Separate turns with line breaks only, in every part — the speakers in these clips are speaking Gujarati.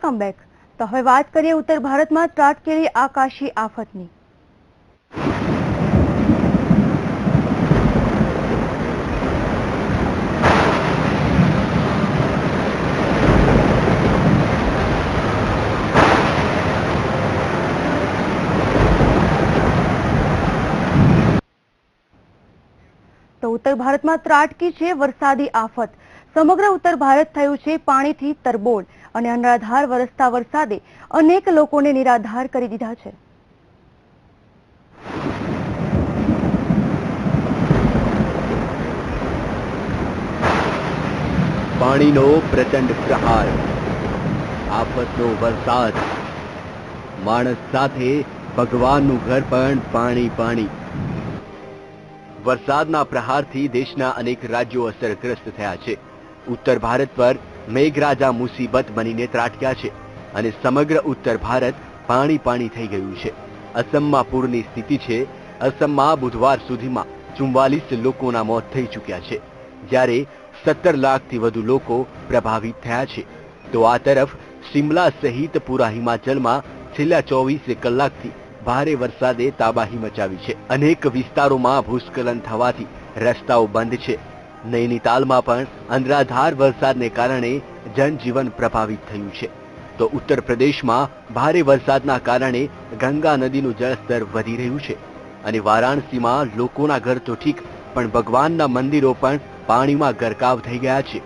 Welcome back. તો હવે વાત કરીએ ઉત્તર ભારતમાં ત્રાટકેલી આકાશી આફતની। તો ઉત્તર ભારતમાં ત્રાટકી છે વરસાદી આફત। સમગ્ર ઉત્તર ભારત થયું છે પાણીથી તરબોળ અને અનરાધાર વરસતા વરસાદે અનેક લોકોને નિરાધાર કરી દીધા છે।
પાણીનો પ્રચંડ પ્રહાર, આફતનો વરસાદ, માણસ સાથે ભગવાનનું ઘર પણ પાણી પાણી। વરસાદના પ્રહારથી દેશના અનેક રાજ્યો અસરગ્રસ્ત થયા છે। ઉત્તર ભારત પર મેઘરાજા મુસીબત બનીને ત્રાટક્યા છે અને સમગ્ર ઉત્તર ભારત પાણી પાણી થઈ ગયું છે। અસમમાં પૂરની સ્થિતિ છે। અસમમાં બુધવાર સુધીમાં 44 લોકોના મોત થઈ ચૂક્યા છે, જ્યારે 17 લાખથી વધુ લોકો પ્રભાવિત થયા છે। તો આ તરફ શિમલા સહિત પૂરા હિમાચલમાં છેલ્લા 24 કલાકથી ભારે વરસાદે તાબાહી મચાવી છે। અનેક વિસ્તારોમાં ભૂસ્ખલન થવાથી રસ્તાઓ બંધ છે। નૈનીતાલમાં પણ અનરાધાર વરસાદને કારણે જનજીવન પ્રભાવિત થયું છે। તો ઉત્તર પ્રદેશમાં ભારે વરસાદના કારણે ગંગા નદીનું જળસ્તર વધી રહ્યું છે અને વારાણસીમાં લોકોના ઘર તો ઠીક, પણ ભગવાનના મંદિરો પણ પાણીમાં ગરકાવ થઈ ગયા છે।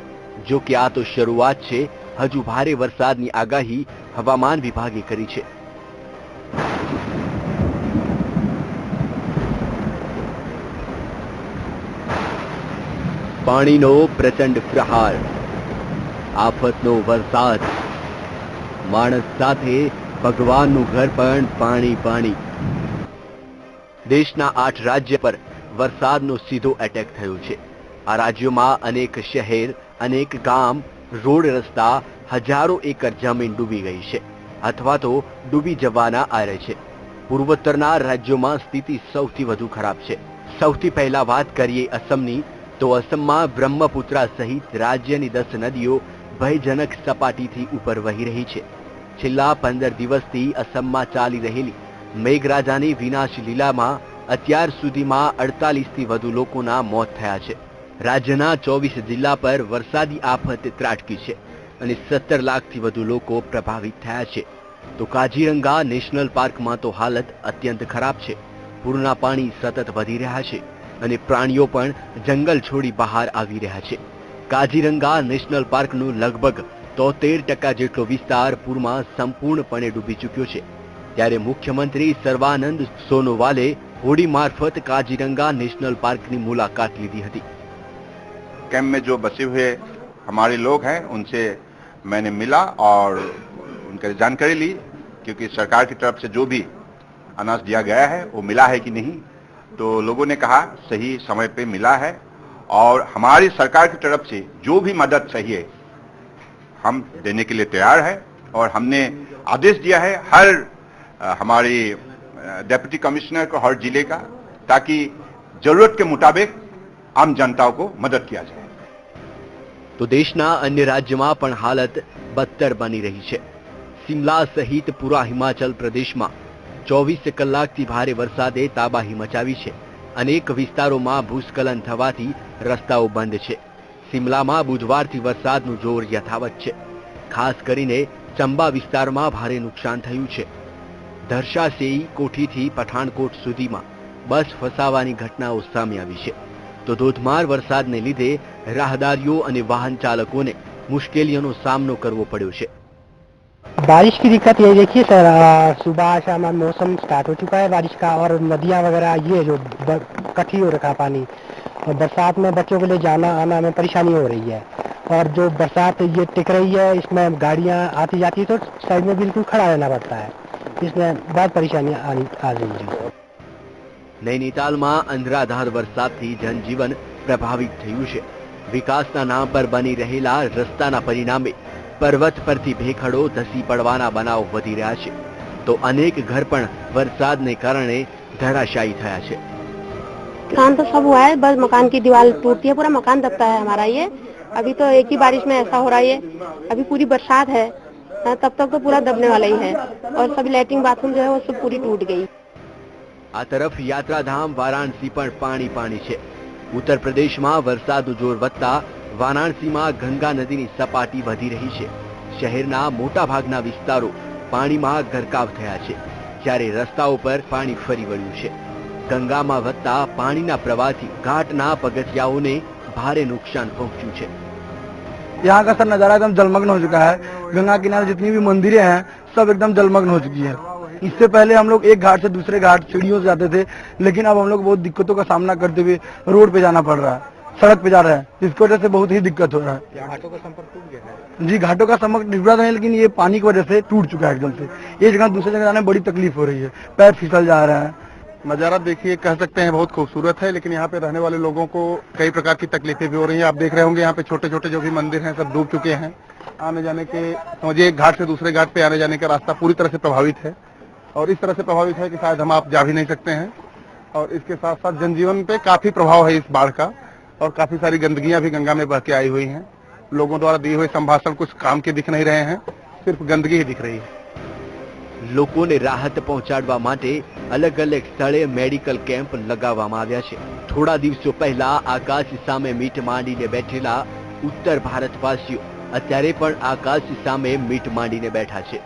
જો કે આ તો શરૂઆત છે। હજુ ભારે વરસાદની આગાહી હવામાન વિભાગે કરી છે। પાણીનો પ્રચંડ પ્રહાર, આફતનો વરસાદ, માણસ સાથે ભગવાનનું ઘર પણ પાણી પાણી। દેશના 8 રાજ્ય પર વરસાદનો સીધો એટેક થયો છે। આ રાજ્યોમાં અનેક શહેર, અનેક ગામ, રોડ રસ્તા, હજારો એકર જમીન ડૂબી ગઈ છે અથવા તો ડૂબી જવાના આરે છે। પૂર્વોત્તરના રાજ્યોમાં સ્થિતિ સૌથી વધુ ખરાબ છે। સૌથી પહેલા વાત કરીએ અસમની, તો અસમમાં બ્રહ્મપુત્રા સહિત રાજ્યની 10 નદીઓ ભયજનક સપાટીથી ઉપર વહી રહી છે। છેલ્લા 15 દિવસથી અસમમાં ચાલી રહેલી મેઘરાજાની વિનાશ લીલામાં અત્યાર સુધીમાં 48થી વધુ લોકોના મોત થયા છે। રાજ્યના 24 જિલ્લા પર વરસાદી આફત ત્રાટકી છે અને 17 લાખથી વધુ લોકો પ્રભાવિત થયા છે। તો કાજીરંગા નેશનલ પાર્કમાં તો હાલત અત્યંત ખરાબ છે। પૂરના પાણી સતત વધી રહ્યા છે અને પ્રાણીઓ પણ જંગલ છોડી બહાર આવી રહ્યા છે। કાજીરંગા નેશનલ પાર્કનું લગભગ 73% જેટલો વિસ્તાર પૂરમાં સંપૂર્ણપણે ડૂબી ચૂક્યો છે। ત્યારે મુખ્યમંત્રી સર્વાનંદ સોનોવાલે હોડી મારફત काजीरंगा नेशनल पार्क की मुलाकात ली थी।
कैंप में जो बसे हुए हमारे लोग हैं उनसे मैंने मिला और उनकी जानकारी ली, क्योंकि सरकार की तरफ से जो भी अनाज दिया गया है वो मिला है कि नहीं। तो लोगों ने कहा सही समय पे मिला है और हमारी सरकार की तरफ से जो भी मदद चाहिए हम देने के लिए तैयार है। और हमने आदेश दिया है हर हमारी डेप्यूटी कमिश्नर को हर जिले का, ताकि जरूरत के मुताबिक आम जनता को मदद किया जाए।
तो देशना अन्य राज्यों पण हालत बदतर बनी रही है। शिमला सहित पूरा हिमाचल प्रदेश में 24 कलाकथी भारे वरसादे ताबाही मचावी है। अनेक विस्तारों में भूस्खलन थवाथी रस्ताओ बंद है। शिमला में बुधवारथी वरसादनुं जोर यथावत है। खास करीने चंबा विस्तार में भारे नुकसान थयुं है। धरशासेई कोठीथी पठाणकोट सुधी में बस फसावानी घटनाओं सामे आवी है। तो धोधमार वरसादने लीधे राहदारीओ अने वाहन चालकोने मुश्केलीओनो सामनो करवो पड्यो है।
बारिश की दिक्कत ये देखिए सर, सुबह शाम मौसम स्टार्ट हो चुका है बारिश का, और नदियां वगैरह ये जो इकट्ठी हो रखा पानी, और बरसात में बच्चों के लिए जाना आना में परेशानी हो रही है। और जो बरसात ये टिक रही है इसमें गाड़ियां आती जाती है तो साइड में बिल्कुल खड़ा रहना पड़ता है, इसमें बहुत परेशानी आ रही है।
नैनीताल में अंधराधार वरसादथी जनजीवन प्रभावित थयुं छे। विकासना नाम पर बनी रहेला रस्ताना परिणामे पर्वत परथी भेखड़ो धसी पड़वाना बनाव वधी रह्या छे। तो अनेक घर पण वरसादने कारणे धराशायी थया छे।
नुकसान तो सब हुआ है, बस मकान की दीवार टूटती है, पूरा मकान दबता है हमारा। ये अभी तो एक ही बारिश में ऐसा हो रहा है। अभी पूरी बरसात है हाँ, तब तक तो पूरा दबने वाला ही है और सभी लैट्रिन बाथरूम जो है वो सब पूरी टूट गई।
આ તરફ યાત્રાધામ વારાણસી પણ પાણી છે। ઉત્તર પ્રદેશમાં વરસાદનું જોર વધતા વારાણસીમાં ગંગા નદીની સપાટી વધી રહી છે। શહેરના મોટાભાગના વિસ્તારો પાણીમાં ગરકાવ થયા છે, જ્યારે રસ્તાઓ પર પાણી ફરી વળ્યું છે। ગંગામાં વધતા પાણીના પ્રવાહથી ઘાટના પગથિયાઓને ભારે નુકસાન પહોંચ્યું છે।
यहाँ का सर नजारा एकदम जलमग्न हो चुका है। गंगा किनारे जितनी भी मंदिरें हैं सब एकदम जलमग्न हो चुकी हैं। इससे पहले हम लोग एक घाट से दूसरे घाट सीढ़ियों से जाते थे, लेकिन अब हम लोग बहुत दिक्कतों का सामना करते हुए रोड पे जाना पड़ रहा है, सड़क पे जा रहे हैं, जिसकी वजह से बहुत ही दिक्कत हो रहा है।
घाटों का संपर्क टूट गया है।
जी, घाटों का संपर्क टूटा नहीं, लेकिन ये पानी की वजह से टूट चुका है एकदम से। एक जगह दूसरे जगह जाने में बड़ी तकलीफ हो रही है, पैर फिसल जा रहे हैं।
नजारा देखिए, कह सकते हैं बहुत खूबसूरत है, लेकिन यहाँ पे रहने वाले लोगों को कई प्रकार की तकलीफें भी हो रही हैं। आप देख रहे होंगे यहाँ पे छोटे छोटे जो भी मंदिर हैं सब डूब चुके हैं। आने जाने के समझिए एक घाट से दूसरे घाट पे आने जाने का रास्ता पूरी तरह से प्रभावित है, और इस तरह से प्रभावित है कि शायद हम आप जा भी नहीं सकते हैं। और इसके साथ साथ जनजीवन पे काफी प्रभाव है इस बाढ़ का, और काफी सारी गंदगियां भी गंगा में बह के आई हुई हैं। लोगों द्वारा दिए हुए संभाषण कुछ काम के दिख नहीं रहे हैं, सिर्फ गंदगी ही दिख रही है।
લોકોને રાહત પહોંચાડવા માટે અલગ અલગ સ્થળે મેડિકલ કેમ્પ લગાવવામાં આવ્યા છે। થોડા દિવસો પહેલા આકાશ સામે મીટ માંડીને બેઠેલા ઉત્તર ભારતવાસીઓ અત્યારે પણ આકાશ સામે મીટ માંડીને બેઠા છે।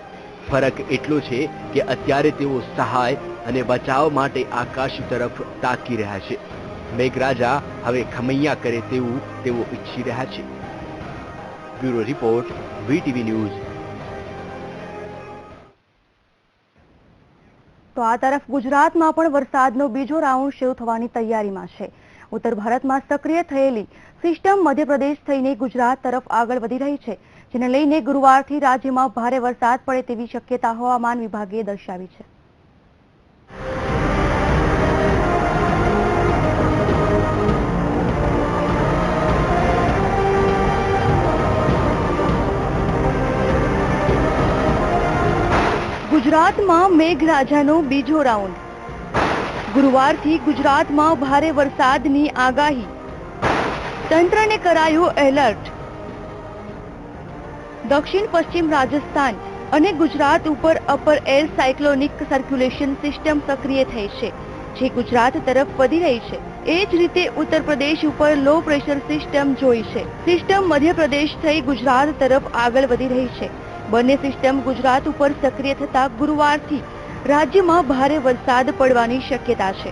ફરક એટલો છે કે અત્યારે તેઓ સહાય અને બચાવ માટે આકાશ તરફ તાકી રહ્યા છે। મેઘરાજા હવે ખમૈયા કરે તેવું તેઓ ઈચ્છી રહ્યા છે। Bureau report, VTV news.
તો આ તરફ ગુજરાતમાં પણ વરસાદનો બીજો રાઉન્ડ શરૂ થવાની તૈયારીમાં છે। ઉત્તર ભારતમાં સક્રિય થયેલી સિસ્ટમ મધ્યપ્રદેશ થઈને ગુજરાત તરફ આગળ વધી રહી છે, જેને લઈને ગુરુવારથી રાજ્યમાં ભારે વરસાદ પડે તેવી શક્યતા હવામાન વિભાગે દર્શાવી છે। ગુજરાતમાં મેઘરાજાનો બીજો રાઉન્ડ। ગુરુવારથી ગુજરાતમાં ભારે વરસાદની આગાહી, તંત્રને કરાયું એલર્ટ। દક્ષિણ પશ્ચિમ રાજસ્થાન અને ગુજરાત ઉપર upper air cyclonic circulation system સક્રિય થઈ છે, જે ગુજરાત તરફ વધી રહી છે। એ જ રીતે ઉત્તર પ્રદેશ ઉપર લો પ્રેશર સિસ્ટમ જોઈ છે। સિસ્ટમ મધ્યપ્રદેશ થઈ ગુજરાત તરફ આગળ વધી રહી છે। બંને સિસ્ટમ ગુજરાત ઉપર સક્રિય થતા ગુરુવારથી રાજ્યમાં ભારે વરસાદ પડવાની શક્યતા છે।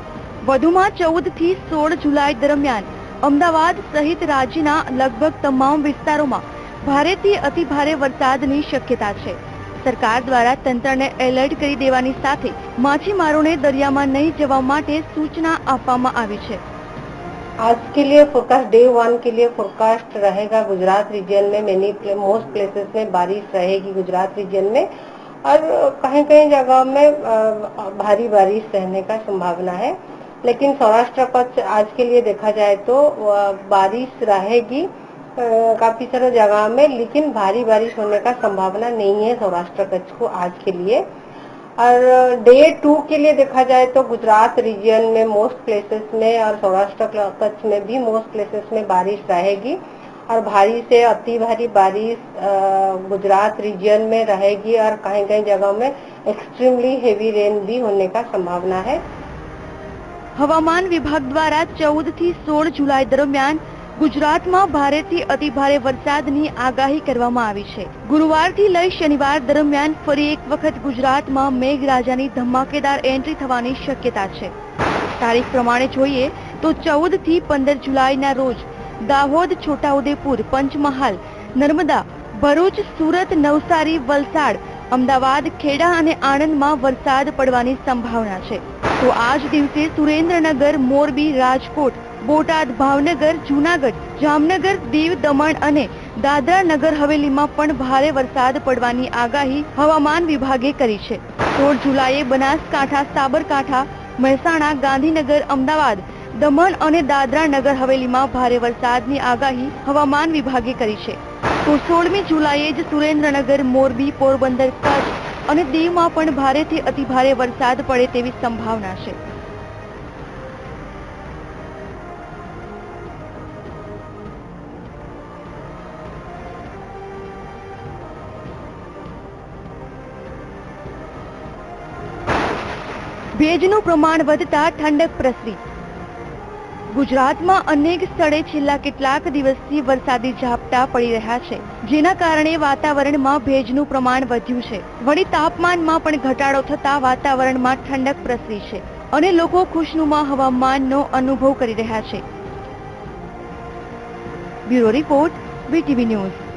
વધુમાં 14 થી 16 જુલાઈ દરમિયાન અમદાવાદ સહિત રાજ્યના લગભગ તમામ વિસ્તારોમાં ભારેથી અતિ ભારે વરસાદની શક્યતા છે। સરકાર દ્વારા તંત્રને એલર્ટ કરી દેવાની સાથે માછીમારોને દરિયામાં નહીં જવા માટે સૂચના આપવામાં આવી છે।
आज के लिए फोरकास्ट डे 1 के लिए फोरकास्ट रहेगा गुजरात रीजन में मोस्ट प्लेसेस में बारिश रहेगी गुजरात रीजन में, और कहीं कहीं जगह में भारी बारिश रहने का संभावना है। लेकिन सौराष्ट्र कच्छ आज के लिए देखा जाए तो बारिश रहेगी काफी सारे जगह में, लेकिन भारी बारिश होने का संभावना नहीं है सौराष्ट्र कच्छ को आज के लिए। और डे 2 के लिए देखा जाए तो गुजरात रीजन में मोस्ट प्लेसेस में और सौराष्ट्र कच्छ में भी मोस्ट प्लेसेस में बारिश रहेगी, और भारी से अति भारी बारिश गुजरात रीजन में रहेगी, और कहीं कहीं जगह में एक्सट्रीमली हेवी रेन भी होने का संभावना है।
હવામાન વિભાગ દ્વારા 14 થી 16 જુલાઈ દરમિયાન ગુજરાતમાં ભારેથી અતિ ભારે વરસાદની આગાહી કરવામાં આવી છે। ગુરુવારથી લઈ શનિવાર દરમિયાન ફરી એક વખત ગુજરાતમાં મેઘરાજાની ધમાકેદાર એન્ટ્રી થવાની શક્યતા છે। તારીખ પ્રમાણે જોઈએ તો 14 થી 15 જુલાઈના રોજ દાહોદ, છોટાઉદેપુર, પંચમહાલ, નર્મદા, ભરૂચ, સુરત, નવસારી, વલસાડ, અમદાવાદ, ખેડા અને આણંદમાં વરસાદ પડવાની સંભાવના છે। તો આ જ દિવસે સુરેન્દ્રનગર, મોરબી, રાજકોટ, બોટાદ, ભાવનગર, જૂનાગઢ, જામનગર, દીવ, દમણ અને દાદરા નગર હવેલીમાં પણ ભારે વરસાદ પડવાની આગાહી હવામાન વિભાગે કરી છે। 16 જુલાઈએ બનાસકાંઠા, સાબરકાંઠા, મહેસાણા, ગાંધીનગર, અમદાવાદ, દમણ અને દાદરા નગર હવેલીમાં ભારે વરસાદની આગાહી હવામાન વિભાગે કરી છે। તો 16મી જુલાઈએ જ સુરેન્દ્રનગર, મોરબી, પોરબંદર, કચ્છ અને દીવમાં પણ ભારેથી અતિ ભારે વરસાદ પડે તેવી સંભાવના છે। ભેજનું પ્રમાણ વધતા ઠંડક પ્રસરી. ગુજરાતમાં અનેક સ્થળે છેલ્લા કેટલાક દિવસથી વરસાદી ઝાપટા પડી રહ્યા છે, જેના કારણે વાતાવરણમાં ભેજનું પ્રમાણ વધ્યું છે. વળી તાપમાનમાં પણ ઘટાડો થતા વાતાવરણમાં ઠંડક પ્રસરી છે અને લોકો ખુશનુમા હવામાનનો અનુભવ કરી રહ્યા છે. Bureau report, VTV news.